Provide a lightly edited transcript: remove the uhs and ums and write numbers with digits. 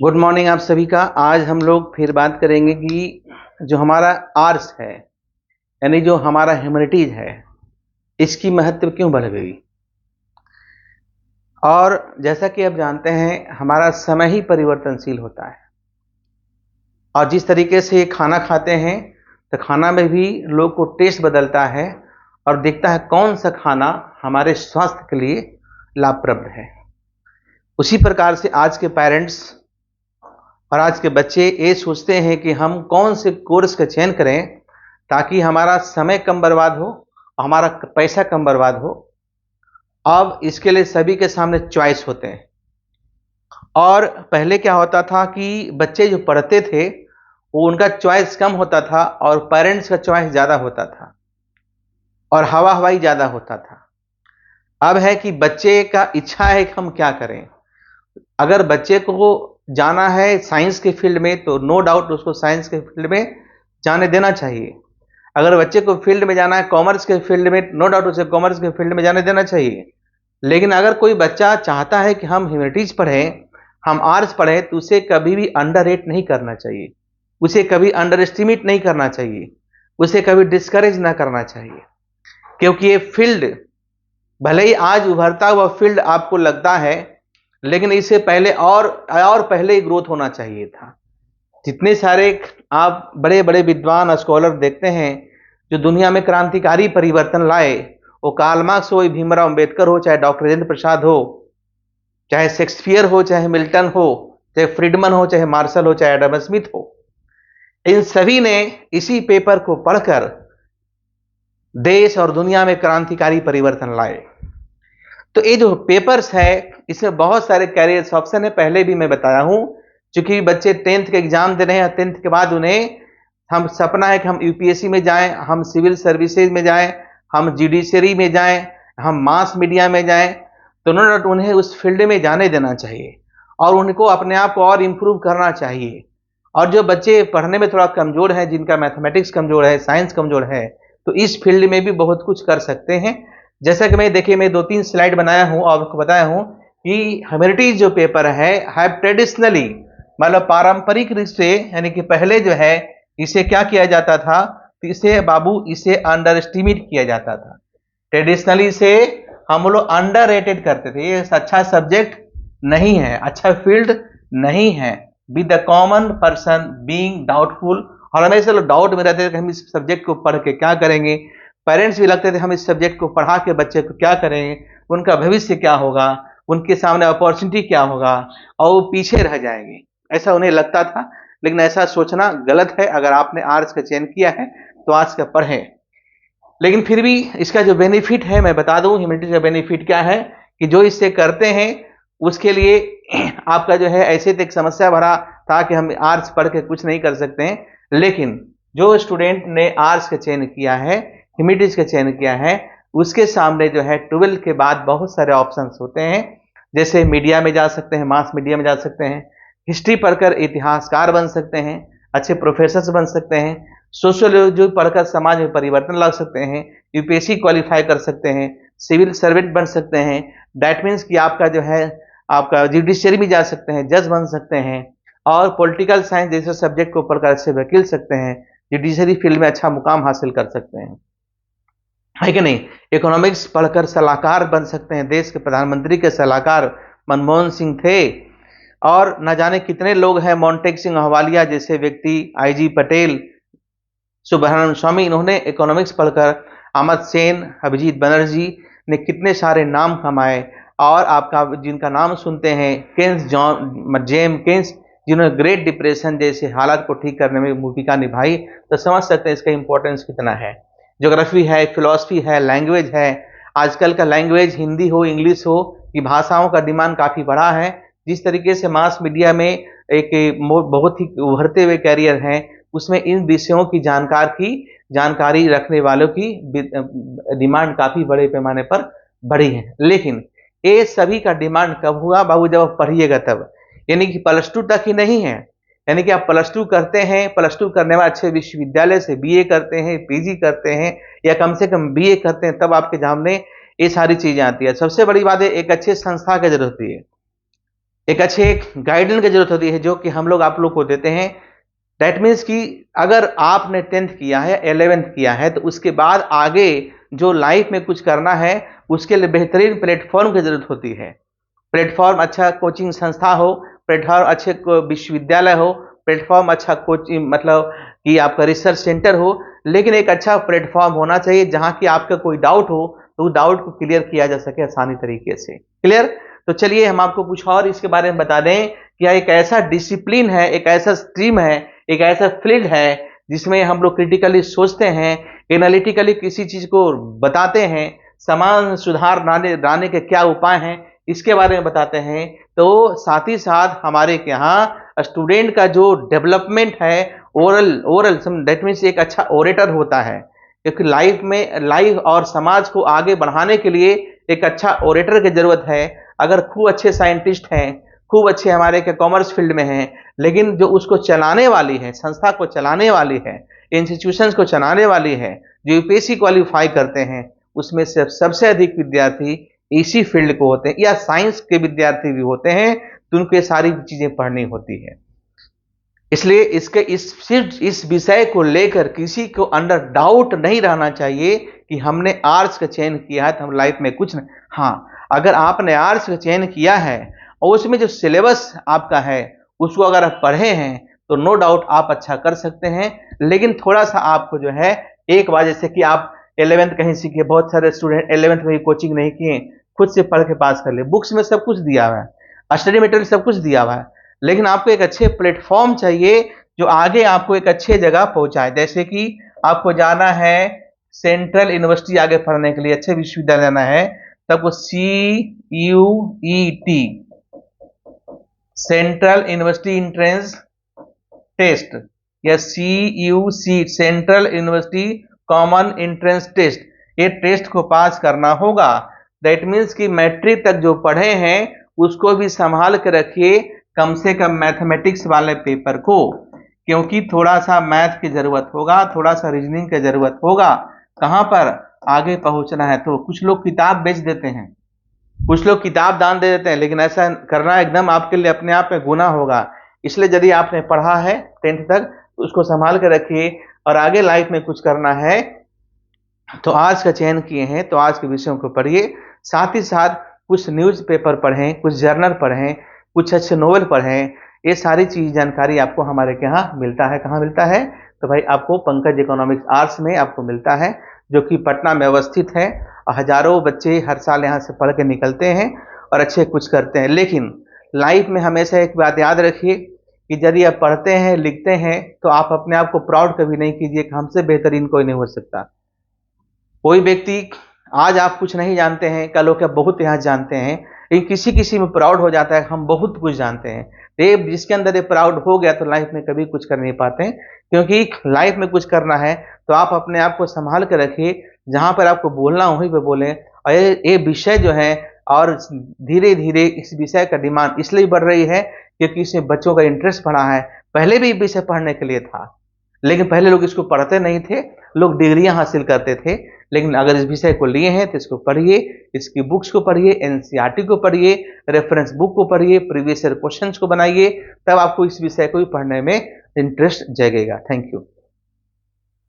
Good morning आप सभी का। आज हम लोग फिर बात करेंगे कि जो हमारा आर्ट्स है यानी जो हमारा ह्यूमैनिटीज है इसकी महत्व क्यों बढ़ गई। और जैसा कि आप जानते हैं हमारा समय ही परिवर्तनशील होता है और जिस तरीके से खाना खाते हैं तो खाना में भी लोग को टेस्ट बदलता है और देखता है कौन सा खाना हमारे स्वास्थ्य के लिए लाभप्रद है। उसी प्रकार से आज के पेरेंट्स और आज के बच्चे ये सोचते हैं कि हम कौन से कोर्स का चयन करें ताकि हमारा समय कम बर्बाद हो और हमारा पैसा कम बर्बाद हो। अब इसके लिए सभी के सामने चॉइस होते हैं और पहले क्या होता था कि बच्चे जो पढ़ते थे वो उनका चॉइस कम होता था और पेरेंट्स का चॉइस ज़्यादा होता था और हवा हवाई ज़्यादा होता था। अब है कि बच्चे का इच्छा है कि हम क्या करें। अगर बच्चे को जाना है साइंस के फील्ड में तो नो डाउट उसको साइंस के फील्ड में जाने देना चाहिए। अगर बच्चे को फील्ड में जाना है कॉमर्स के फील्ड में नो डाउट उसे कॉमर्स के फील्ड में जाने देना चाहिए। लेकिन अगर कोई बच्चा चाहता है कि हम ह्यूमैनिटीज पढ़ें, हम आर्ट्स पढ़ें, तो उसे कभी भी अंडर रेट नहीं करना चाहिए, उसे कभी अंडर एस्टिमेट नहीं करना चाहिए, उसे कभी डिस्करेज ना करना चाहिए। क्योंकि ये फील्ड भले ही आज उभरता हुआ फील्ड आपको लगता है लेकिन इससे पहले और पहले ही ग्रोथ होना चाहिए था। जितने सारे आप बड़े बड़े विद्वान स्कॉलर देखते हैं जो दुनिया में क्रांतिकारी परिवर्तन लाए, वो कार्ल मार्क्स हो, भीमराव अंबेडकर हो, चाहे डॉक्टर राजेंद्र प्रसाद हो, चाहे शेक्सपियर हो, चाहे मिल्टन हो, चाहे फ्रीडमन हो, चाहे मार्शल हो, चाहे एडम स्मिथ हो, इन सभी ने इसी पेपर को पढ़कर देश और दुनिया में क्रांतिकारी परिवर्तन लाए। तो ये जो पेपर्स है इसमें बहुत सारे कैरियर ऑप्शन है, पहले भी मैं बताया हूं। क्योंकि बच्चे 10th के एग्जाम दे रहे हैं, 10th के बाद उन्हें हम सपना है कि हम यूपीएससी में जाएं, हम सिविल सर्विसेज में जाएं, हम जुडिशरी में जाएं, हम मास मीडिया में जाएं, तो उन्हें उस फील्ड में जाने देना चाहिए और उनको अपने आप को और इम्प्रूव करना चाहिए। और जो बच्चे पढ़ने में थोड़ा कमजोर है, जिनका मैथमेटिक्स कमजोर है, साइंस कमजोर है, तो इस फील्ड में भी बहुत कुछ कर सकते हैं। जैसा कि मैं देखिए मैं 2-3 स्लाइड बनाया हूं और आपको बताया हूं कि ह्यूमैनिटीज जो पेपर है ट्रेडिशनली मतलब पारंपरिक रूप से यानी कि पहले जो है इसे क्या किया जाता था, तो इसे अंडर एस्टिमेट किया जाता था। ट्रेडिशनली से हम लोग अंडर रेटेड करते थे, ये अच्छा सब्जेक्ट नहीं है, अच्छा फील्ड नहीं है, with the common person being doubtful. और हमेशा लोग डाउट में रहते थे कि हम इस सब्जेक्ट को पढ़ के क्या करेंगे। पेरेंट्स भी लगते थे हम इस सब्जेक्ट को पढ़ा के बच्चे को क्या करेंगे, उनका भविष्य क्या होगा, उनके सामने अपॉर्चुनिटी क्या होगा, और वो पीछे रह जाएंगे, ऐसा उन्हें लगता था। लेकिन ऐसा सोचना गलत है। अगर आपने आर्ट्स का चयन किया है तो आर्ट्स का पढ़ें। लेकिन फिर भी इसका जो बेनिफिट है मैं बता दूं, ह्यूमैनिटीज का बेनिफिट क्या है कि जो इससे करते हैं उसके लिए आपका जो है ऐसे तो एक समस्या भरा था कि हम आर्ट्स पढ़ के कुछ नहीं कर सकते हैं। लेकिन जो स्टूडेंट ने आर्ट्स का चयन किया है, ह्यूमैनिटीज का चयन किया है, उसके सामने जो है 12 के बाद बहुत सारे ऑप्शंस होते हैं। जैसे मीडिया में जा सकते हैं, मास मीडिया में जा सकते हैं, हिस्ट्री पढ़कर इतिहासकार बन सकते हैं, अच्छे प्रोफेसर बन सकते हैं, सोशियोलॉजी पढ़कर समाज में परिवर्तन ला सकते हैं, यूपीएससी क्वालिफाई कर सकते हैं, सिविल सर्वेंट बन सकते हैं। दैट मीन्स कि आपका जो है आपका जुडिशरी में जा सकते हैं, जज बन सकते हैं, और पॉलिटिकल साइंस जैसे सब्जेक्ट को पढ़कर अच्छे वकील सकते हैं, जुडिशरी फील्ड में अच्छा मुकाम हासिल कर सकते हैं, है कि नहीं। इकोनॉमिक्स पढ़कर सलाहकार बन सकते हैं, देश के प्रधानमंत्री के सलाहकार मनमोहन सिंह थे, और न जाने कितने लोग हैं, मोंटेक सिंह अहवालिया जैसे व्यक्ति, आईजी पटेल, सुब्रह्मण्यम स्वामी, इन्होंने इकोनॉमिक्स पढ़कर, अहमद सेन, अभिजीत बनर्जी ने कितने सारे नाम कमाए। और आपका जिनका नाम सुनते हैं केन्स जेम केन्स, जिन्होंने ग्रेट डिप्रेशन जैसे हालात को ठीक करने में भूमिका निभाई, तो समझ सकते हैं इसका इंपॉर्टेंस कितना है। ज्योग्राफी है, फिलॉसफी है, लैंग्वेज है। आजकल का लैंग्वेज हिंदी हो, इंग्लिश हो, ये भाषाओं का डिमांड काफ़ी बढ़ा है। जिस तरीके से मास मीडिया में एक बहुत ही उभरते हुए कैरियर हैं, उसमें इन विषयों की जानकारी रखने वालों की डिमांड काफ़ी बड़े पैमाने पर बढ़ी है। लेकिन ये सभी का डिमांड कब हुआ बाबू, जब आप पढ़िएगा तब। यानी कि +2 तक ही नहीं है, यानी कि आप +2 करते हैं, +2 करने बाद अच्छे विश्वविद्यालय से बीए करते हैं, पीजी करते हैं, या कम से कम बीए करते हैं, तब आपके सामने ये सारी चीजें आती है। सबसे बड़ी बात है एक अच्छे संस्था की जरूरत होती है। एक अच्छे गाइडेंस की जरूरत होती है जो कि हम लोग आप लोग को देते हैं। दैट मीन्स कि अगर आपने 10th किया है, 11th किया है, तो उसके बाद आगे जो लाइफ में कुछ करना है उसके लिए बेहतरीन प्लेटफॉर्म की जरूरत होती है। प्लेटफॉर्म अच्छा कोचिंग संस्था हो, प्लेटफॉर्म अच्छे विश्वविद्यालय हो, प्लेटफॉर्म अच्छा कोचिंग मतलब कि आपका रिसर्च सेंटर हो, लेकिन एक अच्छा प्लेटफॉर्म होना चाहिए जहां कि आपका कोई डाउट हो तो उस डाउट को क्लियर किया जा सके आसानी तरीके से। क्लियर? तो चलिए हम आपको कुछ और इसके बारे में बता दें कि यह एक ऐसा डिसिप्लिन है, एक ऐसा स्ट्रीम है, एक ऐसा फील्ड है जिसमें हम लोग क्रिटिकली सोचते हैं, एनालिटिकली किसी चीज को बताते हैं, समान सुधार लाने के क्या उपाय हैं इसके बारे में बताते हैं। तो साथ ही साथ हमारे यहाँ स्टूडेंट का जो डेवलपमेंट है, ओरल ओरल दैट मीन्स एक अच्छा ओरेटर होता है, क्योंकि लाइफ और समाज को आगे बढ़ाने के लिए एक अच्छा ओरेटर की जरूरत है। अगर खूब अच्छे साइंटिस्ट हैं, खूब अच्छे हमारे के कॉमर्स फील्ड में हैं, लेकिन जो उसको चलाने वाली है, संस्था को चलाने वाली है, इंस्टीट्यूशंस को चलाने वाली है, जो यूपीएससी क्वालिफाई करते हैं, उसमें से सबसे अधिक विद्यार्थी इसी फील्ड को होते हैं या साइंस के विद्यार्थी भी होते हैं, तो उनको ये सारी चीजें पढ़नी होती है। इसलिए इस विषय को लेकर किसी को अंडर डाउट नहीं रहना चाहिए कि हमने आर्ट्स का चयन किया है तो हम लाइफ में कुछ नहीं। हाँ, अगर आपने आर्ट्स का चयन किया है और उसमें जो सिलेबस आपका है उसको अगर आप पढ़े हैं तो नो डाउट आप अच्छा कर सकते हैं। लेकिन थोड़ा सा आपको जो है, एक बार जैसे कि आप 11th कहीं सीखे, बहुत सारे स्टूडेंट 11th में ही कोचिंग नहीं किए, खुद से पढ़ के पास कर ले, बुक्स में सब कुछ दिया हुआ है, स्टडी मटेरियल सब कुछ दिया हुआ है, लेकिन आपको एक अच्छे प्लेटफॉर्म चाहिए जो आगे आपको एक अच्छे जगह पहुंचाए। जैसे कि आपको जाना है सेंट्रल यूनिवर्सिटी आगे पढ़ने के लिए, अच्छे विश्वविद्यालय जाना है, तो आपको CUET central university entrance test या CUC central university common entrance test, ये टेस्ट को पास करना होगा। दैट मीन्स कि मैट्रिक तक जो पढ़े हैं उसको भी संभाल के रखिए, कम से कम मैथमेटिक्स वाले पेपर को, क्योंकि थोड़ा सा मैथ की जरूरत होगा, थोड़ा सा रीजनिंग की जरूरत होगा। कहां पर आगे पहुंचना है। तो कुछ लोग किताब बेच देते हैं, कुछ लोग किताब दान दे देते हैं, लेकिन ऐसा करना एकदम आपके लिए अपने आप में गुनाह होगा। इसलिए यदि आपने पढ़ा है 10th तक तो उसको संभाल कर रखिए, और आगे लाइफ में कुछ करना है तो आज का चयन किए हैं तो आज के विषयों को पढ़िए। साथ ही साथ कुछ न्यूज पेपर पढ़ें, कुछ जर्नल पढ़ें, कुछ अच्छे नोवेल पढ़ें। ये सारी चीज जानकारी आपको हमारे यहाँ मिलता है। कहाँ मिलता है? तो भाई आपको पंकज इकोनॉमिक्स आर्ट्स में आपको मिलता है, जो कि पटना में अवस्थित है। हजारों बच्चे हर साल यहाँ से पढ़ के निकलते हैं और अच्छे कुछ करते हैं। लेकिन लाइफ में हमेशा एक बात याद रखिए कि यदि आप पढ़ते हैं, लिखते हैं, तो आप अपने आप को प्राउड कभी नहीं कीजिए कि हमसे बेहतरीन कोई नहीं हो सकता। कोई व्यक्ति, आज आप कुछ नहीं जानते हैं, कल हो क्या बहुत यहाँ जानते हैं, लेकिन किसी किसी में प्राउड हो जाता है हम बहुत कुछ जानते हैं। ये जिसके अंदर ये प्राउड हो गया तो लाइफ में कभी कुछ कर नहीं पाते हैं, क्योंकि लाइफ में कुछ करना है तो आप अपने आप को संभाल कर रखिए, जहां पर आपको बोलना वहीं पर बोले। और ये विषय जो है, और धीरे धीरे इस विषय का डिमांड इसलिए बढ़ रही है क्योंकि इसमें बच्चों का इंटरेस्ट बढ़ा है। पहले भी विषय पढ़ने के लिए था, लेकिन पहले लोग इसको पढ़ते नहीं थे, लोग डिग्रियां हासिल करते थे। लेकिन अगर इस विषय को लिए हैं तो इसको पढ़िए, इसकी बुक्स को पढ़िए, एनसीईआरटी को पढ़िए, रेफरेंस बुक को पढ़िए, प्रीवियस ईयर क्वेश्चंस को बनाइए, तब आपको इस विषय को भी पढ़ने में इंटरेस्ट जगेगा। Thank you.